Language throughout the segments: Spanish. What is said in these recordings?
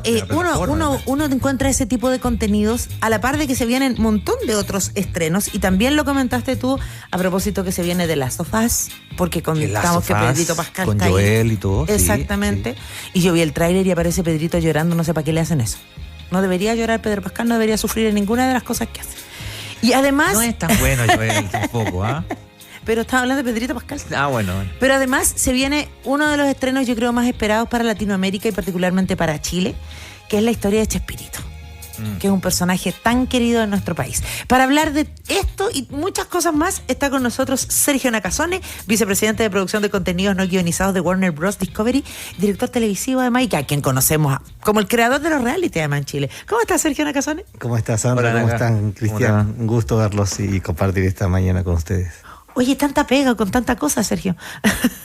Pero uno encuentra ese tipo de contenidos a la par de que se vienen un montón de otros estrenos, y también lo comentaste tú a propósito que se viene de Last of Us, porque contamos que Pedrito Pascal con está Joel ahí. y todo. Exactamente. Sí. Y yo vi el tráiler y aparece Pedrito llorando, no sé para qué le hacen eso. No debería llorar Pedro Pascal, no debería sufrir en ninguna de las cosas que hace. Y además... No es tan bueno Joel tampoco, ¿ah? Pero estaba hablando de Pedrito Pascal. Bueno. Pero además se viene uno de los estrenos, yo creo, más esperados para Latinoamérica y particularmente para Chile, que es la historia de Chespirito, que es un personaje tan querido en nuestro país. Para hablar de esto y muchas cosas más, está con nosotros Sergio Nakasone, vicepresidente de producción de contenidos no guionizados de Warner Bros. Discovery, director televisivo además, y a quien conocemos como el creador de los reality además en Chile. ¿Cómo estás, Sergio Nakasone? ¿Cómo estás, Sandra? ¿Cómo están, Cristian? Un gusto verlos y compartir esta mañana con ustedes. Oye, tanta pega con tanta cosa, Sergio.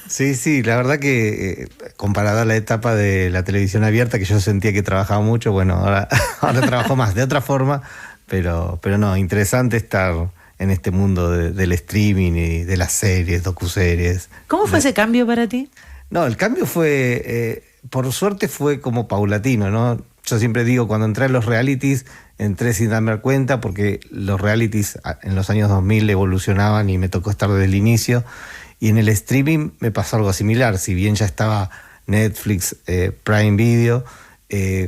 Sí, la verdad que comparada a la etapa de la televisión abierta, que yo sentía que trabajaba mucho, bueno, ahora trabajo más, de otra forma, pero no, interesante estar en este mundo del streaming y de las series, docuseries. ¿Cómo fue ese cambio para ti? No, el cambio fue, por suerte fue como paulatino, ¿no? Yo siempre digo, cuando entré en los realities, entré sin darme cuenta, porque los realities en los años 2000 evolucionaban y me tocó estar desde el inicio. Y en el streaming me pasó algo similar. Si bien ya estaba Netflix, Prime Video,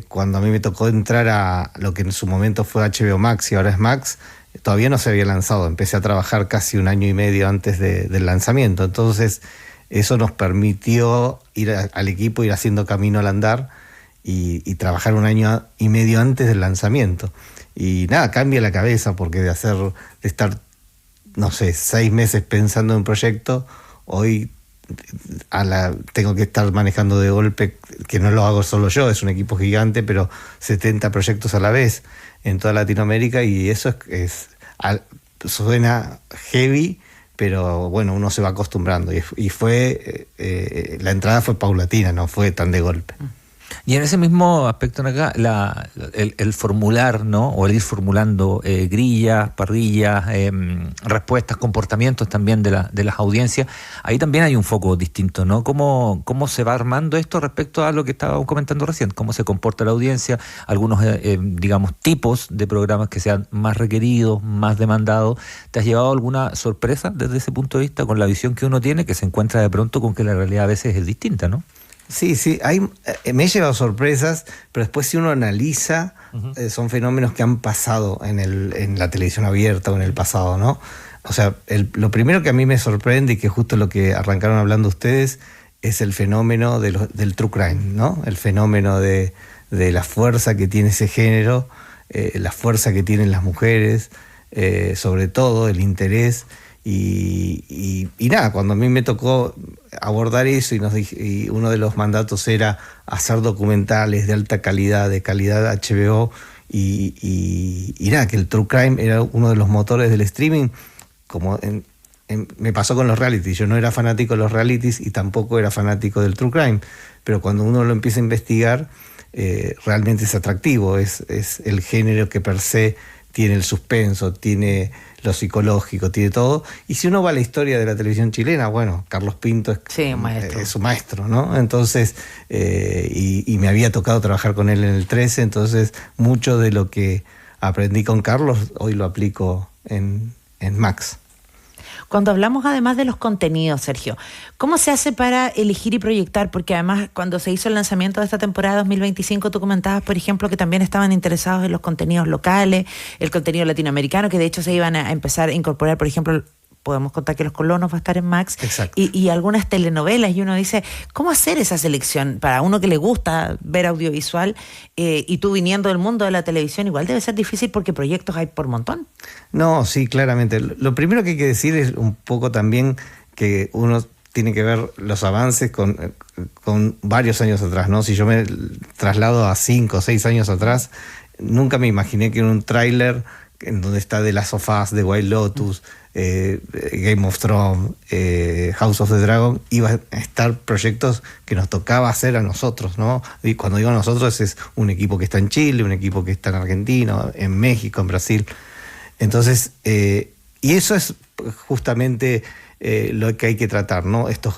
cuando a mí me tocó entrar a lo que en su momento fue HBO Max y ahora es Max, todavía no se había lanzado. Empecé a trabajar casi 1 año y medio antes del lanzamiento. Entonces, eso nos permitió ir al equipo, ir haciendo camino al andar, y trabajar 1 año y medio antes del lanzamiento. Y nada, cambia la cabeza, porque de estar, no sé, 6 meses pensando en un proyecto, hoy tengo que estar manejando de golpe, que no lo hago solo yo, es un equipo gigante, pero 70 proyectos a la vez en toda Latinoamérica, y eso suena heavy, pero bueno, uno se va acostumbrando, y fue la entrada fue paulatina, no fue tan de golpe. Y en ese mismo aspecto acá, el formular, ¿no? O el ir formulando grillas, parrillas, respuestas, comportamientos también de las audiencias, ahí también hay un foco distinto, ¿no? ¿Cómo se va armando esto respecto a lo que estábamos comentando recién? ¿Cómo se comporta la audiencia? Algunos, digamos, tipos de programas que sean más requeridos, más demandados. ¿Te has llevado alguna sorpresa desde ese punto de vista, con la visión que uno tiene, que se encuentra de pronto con que la realidad a veces es distinta, ¿no? Sí, me he llevado sorpresas, pero después si uno analiza, son fenómenos que han pasado en la televisión abierta o en el pasado, ¿no? O sea, lo primero que a mí me sorprende, y que justo lo que arrancaron hablando ustedes, es el fenómeno del true crime, ¿no? El fenómeno de la fuerza que tiene ese género, la fuerza que tienen las mujeres, sobre todo el interés. Y nada, cuando a mí me tocó abordar eso, y uno de los mandatos era hacer documentales de alta calidad, de calidad HBO, y nada, que el true crime era uno de los motores del streaming, como me pasó con los realities. Yo no era fanático de los realities y tampoco era fanático del true crime, pero cuando uno lo empieza a investigar, realmente es atractivo, es el género que per se tiene el suspenso, tiene lo psicológico, tiene todo. Y si uno va a la historia de la televisión chilena, bueno, Carlos Pinto es su maestro, ¿no? Entonces, y me había tocado trabajar con él en el 13, entonces mucho de lo que aprendí con Carlos hoy lo aplico en Max. Cuando hablamos además de los contenidos, Sergio, ¿cómo se hace para elegir y proyectar? Porque además cuando se hizo el lanzamiento de esta temporada 2025, tú comentabas, por ejemplo, que también estaban interesados en los contenidos locales, el contenido latinoamericano, que de hecho se iban a empezar a incorporar, por ejemplo, podemos contar que Los Colonos va a estar en Max, y algunas telenovelas, y uno dice, ¿cómo hacer esa selección? Para uno que le gusta ver audiovisual, y tú viniendo del mundo de la televisión, igual debe ser difícil porque proyectos hay por montón. No, sí, claramente. Lo primero que hay que decir es un poco también que uno tiene que ver los avances con varios años atrás, ¿no? Si yo me traslado a 5 o 6 años atrás, nunca me imaginé que en un tráiler en donde está The Last of Us, The White Lotus, Game of Thrones, House of the Dragon, iba a estar proyectos que nos tocaba hacer a nosotros, ¿no? Y cuando digo a nosotros, es un equipo que está en Chile, un equipo que está en Argentina, en México, en Brasil. Entonces, y eso es justamente lo que hay que tratar, ¿no? Estas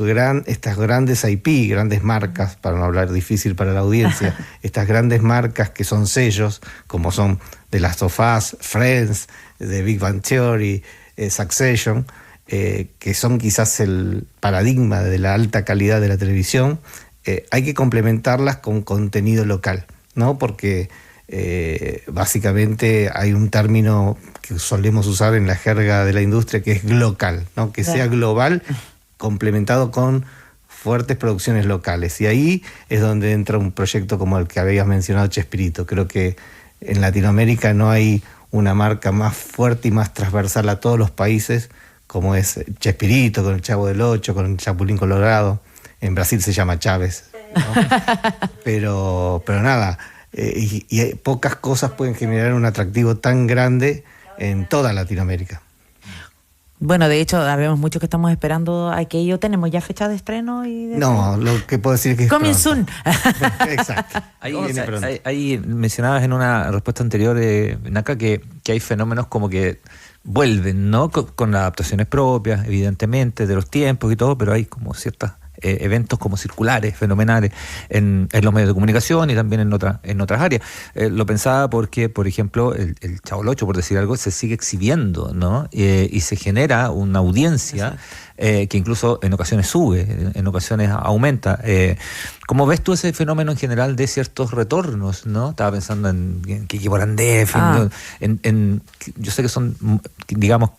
grandes IP, grandes marcas, para no hablar difícil para la audiencia, estas grandes marcas que son sellos, como son The Last of Us, Friends, The Big Bang Theory, Succession, que son quizás el paradigma de la alta calidad de la televisión, hay que complementarlas con contenido local, ¿no? Porque básicamente hay un término que solemos usar en la jerga de la industria que es glocal, ¿no? Que sea global complementado con fuertes producciones locales. Y ahí es donde entra un proyecto como el que habías mencionado, Chespirito. Creo que en Latinoamérica no hay una marca más fuerte y más transversal a todos los países como es Chespirito, con el Chavo del Ocho, con el Chapulín Colorado. En Brasil se llama Chávez, ¿no? pero nada, y pocas cosas pueden generar un atractivo tan grande en toda Latinoamérica. Bueno, de hecho, habemos muchos que estamos esperando aquello. ¿Tenemos ya fecha de estreno? No, lo que puedo decir es que es Coming soon. Exacto. Ahí mencionabas en una respuesta anterior, Naka, que hay fenómenos como que vuelven, ¿no? Con adaptaciones propias, evidentemente, de los tiempos y todo, pero hay como ciertos eventos como circulares, fenomenales, en los medios de comunicación y también en otras áreas. Lo pensaba porque, por ejemplo, el Chavo del Ocho, por decir algo, se sigue exhibiendo, ¿no? Y se genera una audiencia que incluso en ocasiones sube, en ocasiones aumenta. ¿Cómo ves tú ese fenómeno en general de ciertos retornos, ¿no? Estaba pensando en Kiki Morandé, yo sé que son, digamos,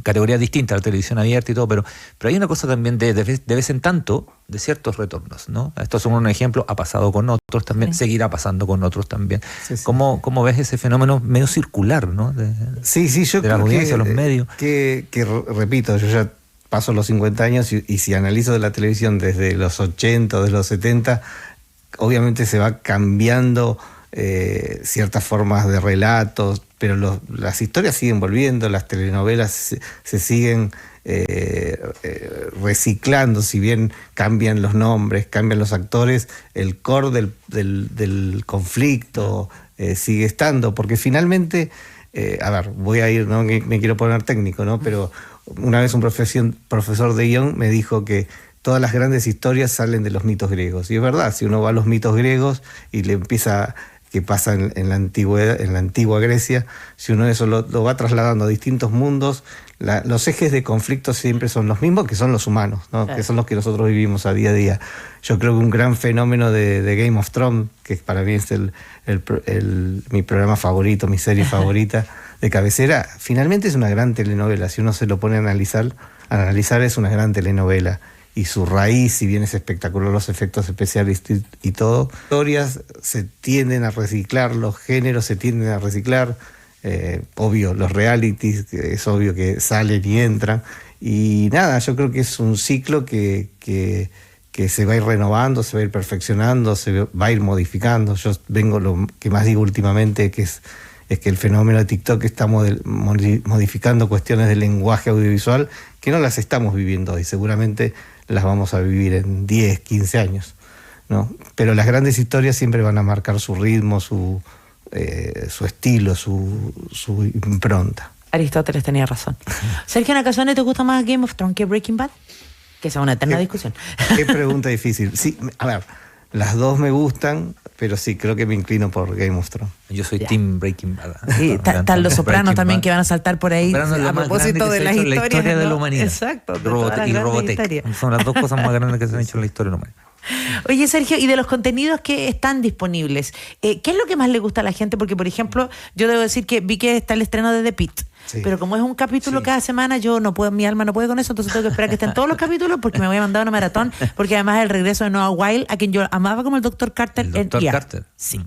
categorías distintas, la televisión abierta y todo, pero hay una cosa también de vez en tanto de ciertos retornos, ¿no? Estos son un ejemplo, ha pasado con otros también, seguirá pasando con otros también. Sí. ¿Cómo ves ese fenómeno medio circular, ¿no? Yo de la audiencia, los medios. Que repito, yo ya paso los 50 años y si analizo de la televisión desde los 80 o desde los 70, obviamente se va cambiando ciertas formas de relatos, pero las historias siguen volviendo, las telenovelas se siguen reciclando, si bien cambian los nombres, cambian los actores, el core del conflicto sigue estando, porque finalmente, voy a ir, no me quiero poner técnico, ¿no? Pero una vez un profesor de guión me dijo que todas las grandes historias salen de los mitos griegos, y es verdad, si uno va a los mitos griegos y le empieza que pasa en la antigüedad, en la antigua Grecia, si uno eso lo va trasladando a distintos mundos, los ejes de conflicto siempre son los mismos, que son los humanos, ¿no? Claro. Que son los que nosotros vivimos a día. Yo creo que un gran fenómeno de Game of Thrones, que para mí es mi programa favorito, mi serie favorita de cabecera, finalmente es una gran telenovela. Si uno se lo pone a analizar es una gran telenovela. Y su raíz, si bien es espectacular los efectos especiales y todo, historias se tienden a reciclar, los géneros se tienden a reciclar, obvio, los realities, es obvio que salen y entran, y nada, yo creo que es un ciclo que se va a ir renovando, se va a ir perfeccionando, se va a ir modificando. Lo que más digo últimamente es que el fenómeno de TikTok está modificando cuestiones del lenguaje audiovisual que no las estamos viviendo hoy, seguramente las vamos a vivir en 10, 15 años, ¿no? Pero las grandes historias siempre van a marcar su ritmo, su estilo, su impronta. Aristóteles tenía razón. Sergio Nakasone, ¿te gusta más Game of Thrones que Breaking Bad? Que esa es una eterna discusión. Qué pregunta difícil. Sí, a ver, las dos me gustan, pero sí, creo que me inclino por Game of Thrones. Yo soy Team Breaking Bad. Sí, están los Sopranos también que van a saltar por ahí a propósito de las historias. La historia de la humanidad. Exacto. Y Robotech. Son las dos cosas más grandes que se han hecho en la historia de la humanidad. Oye, Sergio, y de los contenidos que están disponibles, ¿qué es lo que más le gusta a la gente? Porque, por ejemplo, yo debo decir que vi que está el estreno de The Pitt. Sí. Pero como es un capítulo cada semana, mi alma no puede con eso, entonces tengo que esperar que estén todos los capítulos porque me voy a mandar una maratón, porque además es el regreso de Noah Wyle, a quien yo amaba como el Dr. Carter. El Dr. Carter. Sí.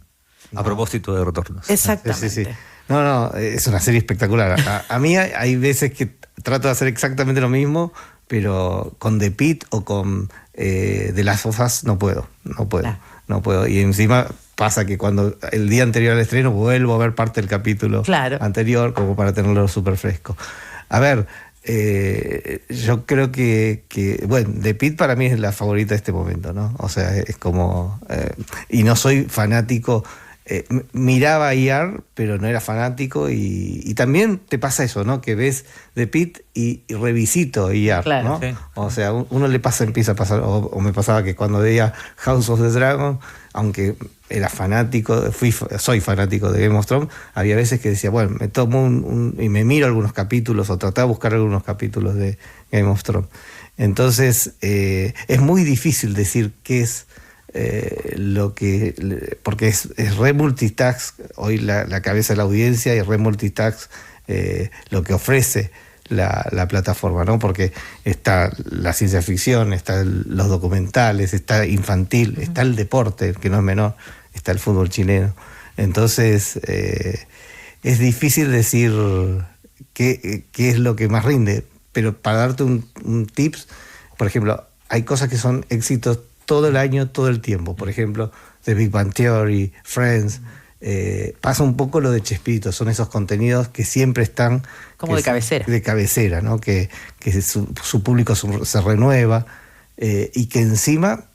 A propósito de retornos. Exactamente. Sí. No, es una serie espectacular. A mí hay veces que trato de hacer exactamente lo mismo, pero con The Pitt o con The Last of Us no puedo. No puedo. Y encima pasa que cuando el día anterior al estreno vuelvo a ver parte del capítulo anterior como para tenerlo súper fresco. A ver, yo creo que The Pitt para mí es la favorita de este momento, ¿no? O sea, es como... y no soy fanático miraba a IAR, pero no era fanático, y también te pasa eso, ¿no? Que ves The Pit y revisito IAR, claro, ¿no? sí. O sea, uno empieza a pasar, o me pasaba que cuando veía House of the Dragon, aunque era fanático, soy fanático de Game of Thrones, había veces que decía, bueno, me tomo y me miro algunos capítulos, o trataba de buscar algunos capítulos de Game of Thrones. Entonces, es muy difícil decir qué es porque es re multitask hoy la cabeza de la audiencia, y re multitask lo que ofrece la plataforma, ¿no? Porque está la ciencia ficción, están los documentales, está infantil, está el deporte, que no es menor, está el fútbol chileno. Entonces, es difícil decir qué es lo que más rinde, pero para darte un tips, por ejemplo, hay cosas que son éxitos todo el año, todo el tiempo. Por ejemplo, The Big Bang Theory, Friends. Pasa un poco lo de Chespirito, son esos contenidos que siempre están... Como de cabecera. De cabecera, ¿no? Que su público se renueva, y que encima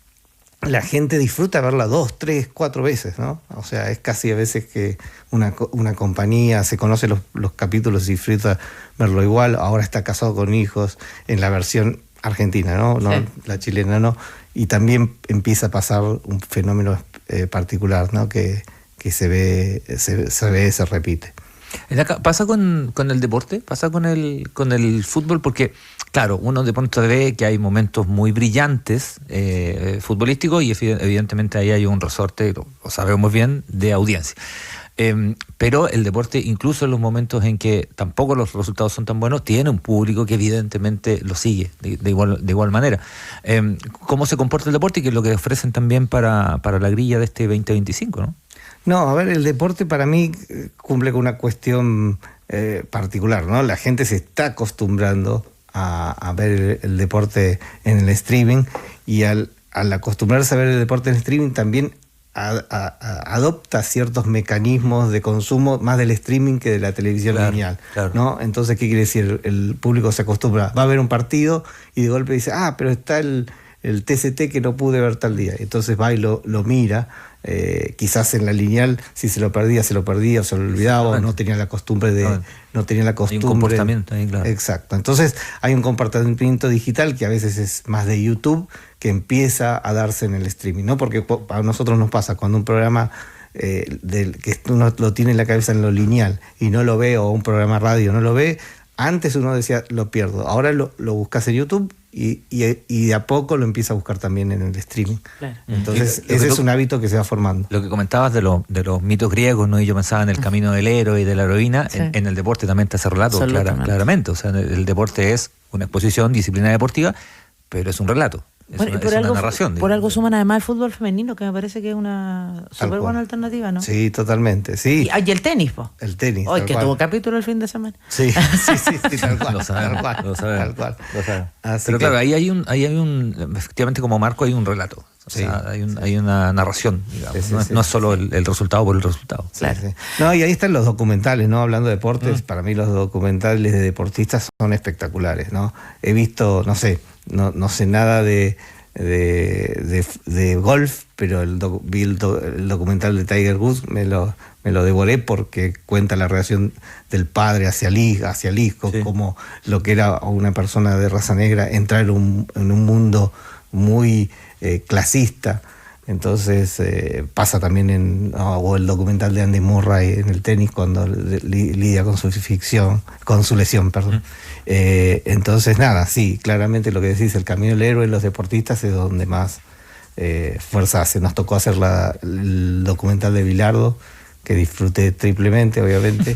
la gente disfruta verla 2, 3, 4 veces, ¿no? O sea, es casi a veces que una compañía se conoce los capítulos y disfruta verlo igual. Ahora está Casado con Hijos en la versión argentina, ¿no? Sí. La chilena no. Y también empieza a pasar un fenómeno particular, ¿no? Que se ve, se repite. ¿Pasa con el deporte? ¿Pasa con el fútbol? Porque, claro, uno de pronto ve que hay momentos muy brillantes futbolísticos, y evidentemente ahí hay un resorte, lo sabemos bien, de audiencia. Pero el deporte, incluso en los momentos en que tampoco los resultados son tan buenos, tiene un público que evidentemente lo sigue de igual manera. ¿Cómo se comporta el deporte y qué es lo que ofrecen también para la grilla de este 2025, ¿no? No, a ver, el deporte para mí cumple con una cuestión particular, ¿no? La gente se está acostumbrando a ver el deporte en el streaming, y al acostumbrarse a ver el deporte en streaming también adopta ciertos mecanismos de consumo más del streaming que de la televisión lineal, claro. ¿No? Entonces, ¿qué quiere decir? El público se acostumbra, va a ver un partido y de golpe dice, pero está el TCT que no pude ver tal día. Entonces va y lo mira. Quizás en la lineal, si se lo perdía o se lo olvidaba, o no tenía la costumbre de... Hay un comportamiento ahí, claro. Exacto. Entonces hay un comportamiento digital que a veces es más de YouTube, que empieza a darse en el streaming, ¿no? Porque a nosotros nos pasa cuando un programa que uno lo tiene en la cabeza en lo lineal y no lo ve, o un programa radio no lo ve, antes uno decía, lo pierdo. Ahora lo buscas en YouTube y de a poco lo empieza a buscar también en el streaming. Claro. Entonces, ese es un hábito que se va formando. Lo que comentabas de los mitos griegos, ¿no? Y yo pensaba en el camino del héroe y de la heroína, sí. En el deporte también está ese relato claramente. O sea, el deporte es una exposición, disciplina deportiva, pero es un relato. Es una narración. Por algo suman además el fútbol femenino, que me parece que es una súper buena alternativa, ¿no? Sí, totalmente, sí. Y el tenis, po. El tenis. Hoy que tuvo capítulo el fin de semana. Sí, tal cual. Lo sabemos. Tal cual. Pero claro, ahí hay un efectivamente, como marco, hay un relato. O sea, hay una narración, digamos. No es solo el resultado por el resultado. Claro. Sí. No, y ahí están los documentales, ¿no? Hablando de deportes, para mí los documentales de deportistas son espectaculares, ¿no? He visto, no sé nada de golf, pero vi el documental de Tiger Woods, me lo devoré, porque cuenta la relación del padre hacia el hijo, como lo que era una persona de raza negra entrar en un mundo muy clasista. Entonces pasa también o el documental de Andy Murray en el tenis, cuando lidia con su lesión, perdón. Entonces nada, sí, claramente lo que decís, el camino del héroe en los deportistas es donde más fuerza hace. Nos tocó hacer el documental de Bilardo, que disfruté triplemente, obviamente,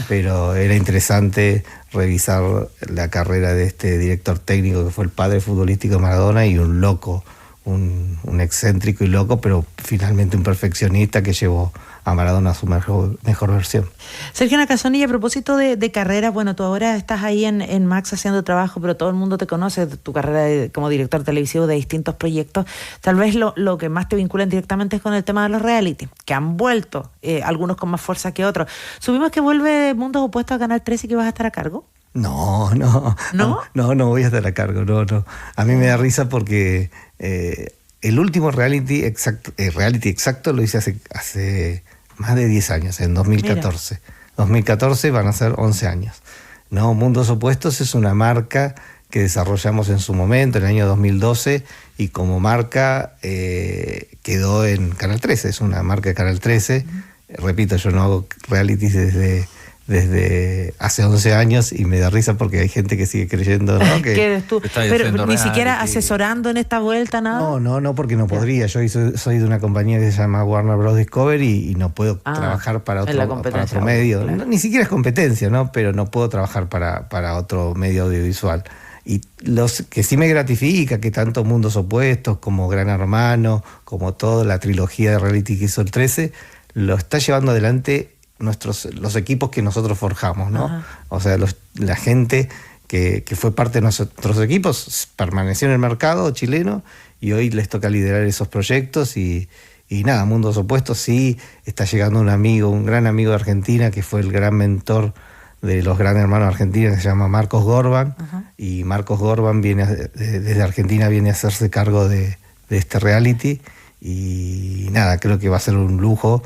pero era interesante revisar la carrera de este director técnico que fue el padre futbolístico de Maradona, y un loco, un excéntrico y loco, pero finalmente un perfeccionista que llevó a Maradona a su mejor versión. Sergio Nakasone, a propósito de carreras, bueno, tú ahora estás ahí en Max haciendo trabajo, pero todo el mundo te conoce, tu carrera como director televisivo de distintos proyectos. Tal vez lo que más te vinculan directamente es con el tema de los reality, que han vuelto, algunos con más fuerza que otros. Subimos que vuelve Mundos Opuestos a Canal 13 y que vas a estar a cargo. No voy a estar a cargo, no. A mí me da risa porque el último reality exacto lo hice hace más de 10 años, en 2014. Mira. 2014 van a ser 11 años. No, Mundos Opuestos es una marca que desarrollamos en su momento, en el año 2012, y como marca quedó en Canal 13, es una marca de Canal 13. Repito, yo no hago realities desde hace 11 años y me da risa porque hay gente que sigue creyendo, ¿no? Que eres tú. Pero ni siquiera asesorando en esta vuelta, nada. No, porque no podría. Yo soy de una compañía que se llama Warner Bros. Discovery y no puedo trabajar para otro medio. Claro. Ni siquiera es competencia, ¿no? Pero no puedo trabajar para otro medio audiovisual. Y los que sí me gratifica, que tanto Mundos Opuestos como Gran Hermano, como toda la trilogía de reality que hizo el 13, lo está llevando adelante los equipos que nosotros forjamos, ¿no? Ajá. O sea, la gente que fue parte de nuestros equipos permaneció en el mercado chileno y hoy les toca liderar esos proyectos y nada, Mundos Opuestos sí está llegando un gran amigo de Argentina que fue el gran mentor de los Gran Hermanos de Argentina, que se llama Marcos Gorban. Ajá. Y Marcos Gorban desde Argentina viene a hacerse cargo de este reality y nada, creo que va a ser un lujo.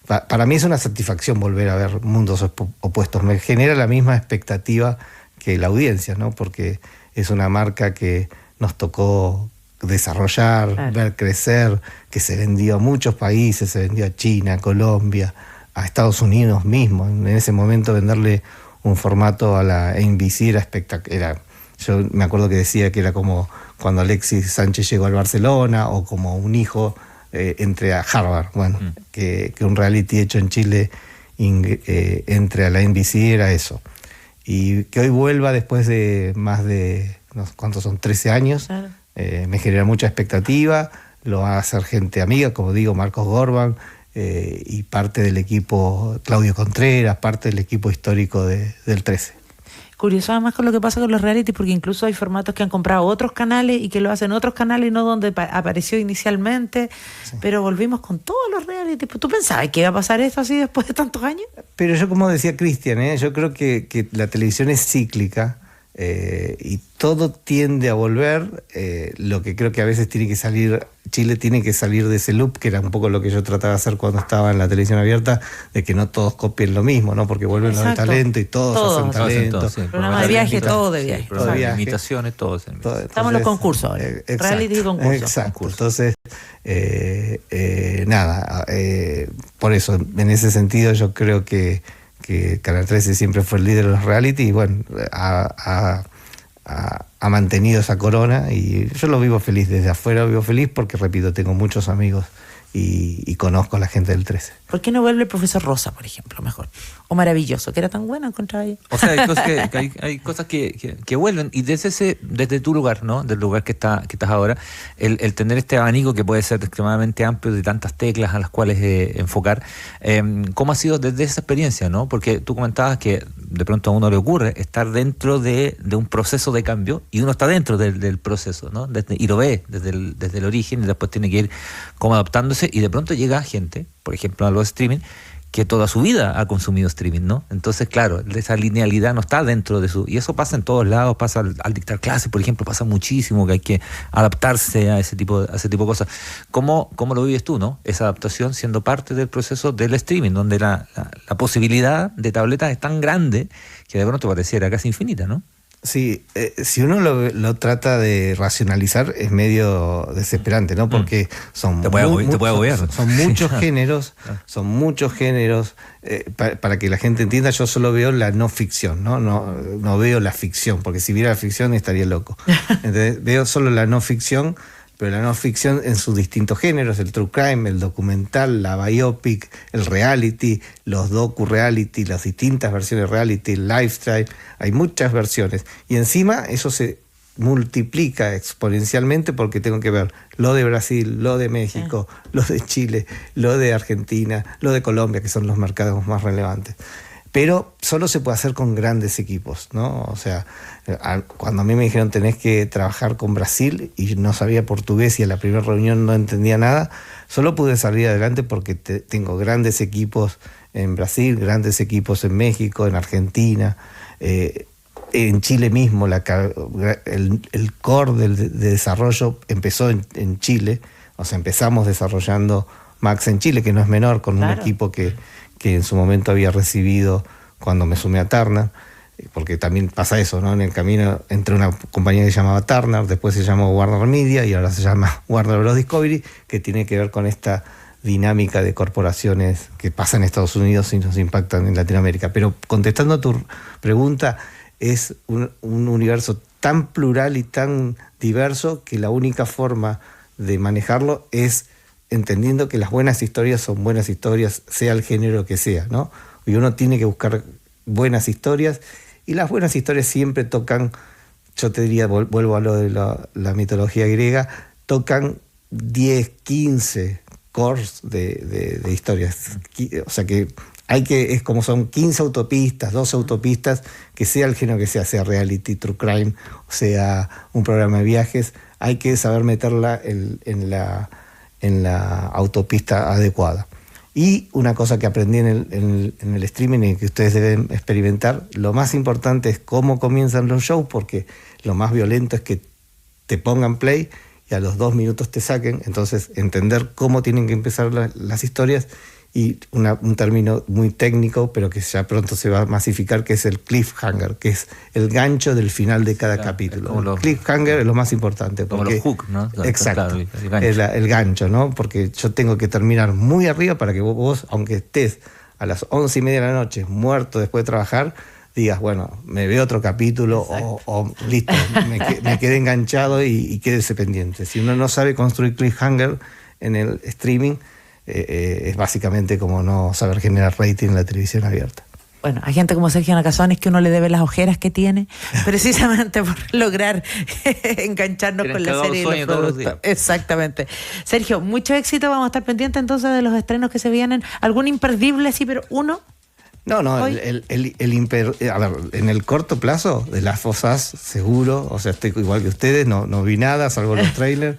Para mí es una satisfacción volver a ver Mundos Opuestos. Me genera la misma expectativa que la audiencia, ¿no? Porque es una marca que nos tocó desarrollar, claro, ver crecer, que se vendió a muchos países, se vendió a China, a Colombia, a Estados Unidos mismo. En ese momento venderle un formato a la NBC era espectacular. Yo me acuerdo que decía que era como cuando Alexis Sánchez llegó al Barcelona o como un hijo entre a Harvard. Bueno, que un reality hecho en Chile entre a la NBC era eso. Y que hoy vuelva después de más de, no sé cuántos son, 13 años, claro, me genera mucha expectativa. Lo va a hacer gente amiga, como digo, Marcos Gorban, y parte del equipo, Claudio Contreras, parte del equipo histórico del 13. Curioso además con lo que pasa con los reality, porque incluso hay formatos que han comprado otros canales y que lo hacen otros canales y no donde apareció inicialmente, sí, pero volvimos con todos los reality. ¿Tú pensabas que iba a pasar esto así después de tantos años? Pero yo, como decía Cristian, yo creo que la televisión es cíclica y todo tiende a volver. Lo que creo que a veces tiene que salir, Chile tiene que salir de ese loop, que era un poco lo que yo trataba de hacer cuando estaba en la televisión abierta, de que no todos copien lo mismo, ¿no? Porque vuelven los de talento y todos hacen talento. Sí, programa de viaje, todo de viaje. Programa de imitaciones, todo. Estamos en los concursos ahora. Reality y concursos. Exacto. Entonces, nada, por eso, en ese sentido yo creo que Canal 13 siempre fue el líder de los reality y bueno, ha mantenido esa corona y yo lo vivo feliz, desde afuera lo vivo feliz porque, repito, tengo muchos amigos y conozco a la gente del 13. ¿Por qué no vuelve el profesor Rosa, por ejemplo, mejor? O Maravilloso, que era tan buena contra ella. O sea, hay cosas que vuelven y desde tu lugar, ¿no? Del lugar que estás ahora, el tener este abanico que puede ser extremadamente amplio de tantas teclas a las cuales enfocar. ¿Cómo ha sido desde esa experiencia, no? Porque tú comentabas que de pronto a uno le ocurre estar dentro de un proceso de cambio y uno está dentro del proceso, ¿no? Y lo ve desde el origen y después tiene que ir como adaptándose y de pronto llega gente, por ejemplo, a los streaming, que toda su vida ha consumido streaming, ¿no? Entonces, claro, esa linealidad no está dentro de su... Y eso pasa en todos lados, pasa al dictar clases, por ejemplo, pasa muchísimo, que hay que adaptarse a ese tipo de cosas. ¿Cómo lo vives tú, no? Esa adaptación siendo parte del proceso del streaming, donde la posibilidad de tabletas es tan grande que de pronto pareciera casi infinita, ¿no? Sí, si uno lo trata de racionalizar es medio desesperante, ¿no? Porque son muchos géneros, para que la gente entienda, yo solo veo la no ficción, no veo la ficción, porque si viera la ficción estaría loco. Entonces, veo solo la no ficción, pero la no ficción en sus distintos géneros, el true crime, el documental, la biopic, el reality, los docu-reality, las distintas versiones de reality, el lifestyle, hay muchas versiones. Y encima eso se multiplica exponencialmente porque tengo que ver lo de Brasil, lo de México, lo de Chile, lo de Argentina, lo de Colombia, que son los mercados más relevantes. Pero solo se puede hacer con grandes equipos, ¿no? O sea, cuando a mí me dijeron tenés que trabajar con Brasil y no sabía portugués y en la primera reunión no entendía nada, solo pude salir adelante porque tengo grandes equipos en Brasil, grandes equipos en México, en Argentina, en Chile mismo. El core de desarrollo empezó en Chile, o sea, empezamos desarrollando Max en Chile, que no es menor, con un equipo que en su momento había recibido cuando me sumé a Turner, porque también pasa eso, ¿no? En el camino entre una compañía que se llamaba Turner, después se llamó Warner Media y ahora se llama Warner Bros. Discovery, que tiene que ver con esta dinámica de corporaciones que pasa en Estados Unidos y nos impactan en Latinoamérica. Pero contestando a tu pregunta, es un universo tan plural y tan diverso que la única forma de manejarlo es entendiendo que las buenas historias son buenas historias, sea el género que sea, ¿no? Y uno tiene que buscar buenas historias, y las buenas historias siempre tocan, yo te diría, vuelvo a lo de la mitología griega, tocan 10, 15 cores de historias. O sea que es como son 15 autopistas, 12 autopistas, que sea el género que sea reality, true crime, o sea un programa de viajes, hay que saber meterla en la autopista adecuada. Y una cosa que aprendí en el streaming y que ustedes deben experimentar, lo más importante es cómo comienzan los shows, porque lo más violento es que te pongan play y a los 2 minutos te saquen. Entonces, entender cómo tienen que empezar las historias, y un término muy técnico, pero que ya pronto se va a masificar, que es el cliffhanger, que es el gancho del final de cada capítulo. El cliffhanger es lo más importante. Como los hooks, ¿no? Exacto, claro, el gancho. El gancho, ¿no? Porque yo tengo que terminar muy arriba para que vos, aunque estés a las 11:30 de la noche, muerto después de trabajar, digas, bueno, me veo otro capítulo o listo, me quedé enganchado y quédese pendiente. Si uno no sabe construir cliffhanger en el streaming, es básicamente como no saber generar rating en la televisión abierta. Bueno, hay gente como Sergio Nakasone que uno le debe las ojeras que tiene, precisamente por lograr engancharnos con la serie y los productos. Exactamente. Sergio, mucho éxito. Vamos a estar pendientes entonces de los estrenos que se vienen. ¿Algún imperdible, sí, pero uno? No, a ver, en el corto plazo, de Last of Us, seguro, o sea, estoy igual que ustedes, no vi nada, salvo los trailers,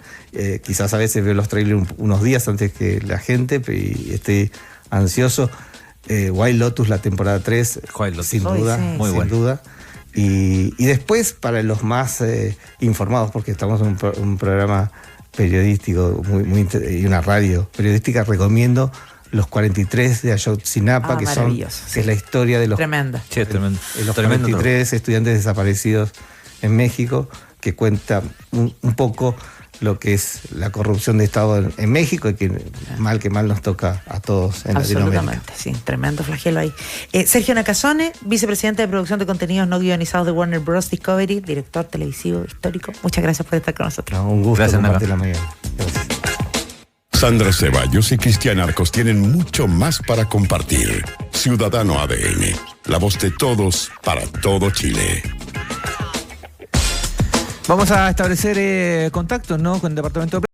quizás a veces veo los trailers unos días antes que la gente, y estoy ansioso. Wild Lotus, la temporada 3, sin duda, sí. Muy sin bueno. duda. Y después, para los más informados, porque estamos en un programa periodístico y una radio periodística, recomiendo Los 43 de Ayotzinapa, que es la historia de los, tremenda. Sí, tremendo. Los 43 estudiantes desaparecidos en México, que cuenta un poco lo que es la corrupción de Estado en México, y que mal nos toca a todos en Latinoamérica. Absolutamente, sí, tremendo flagelo ahí. Sergio Nakasone, vicepresidente de producción de contenidos no guionizados de Warner Bros. Discovery, director televisivo histórico. Muchas gracias por estar con nosotros. Un gusto compartir la mañana. Gracias. Sandra Ceballos y Cristian Arcos tienen mucho más para compartir. Ciudadano ADN, la voz de todos para todo Chile. Vamos a establecer contactos, ¿no?, con el Departamento de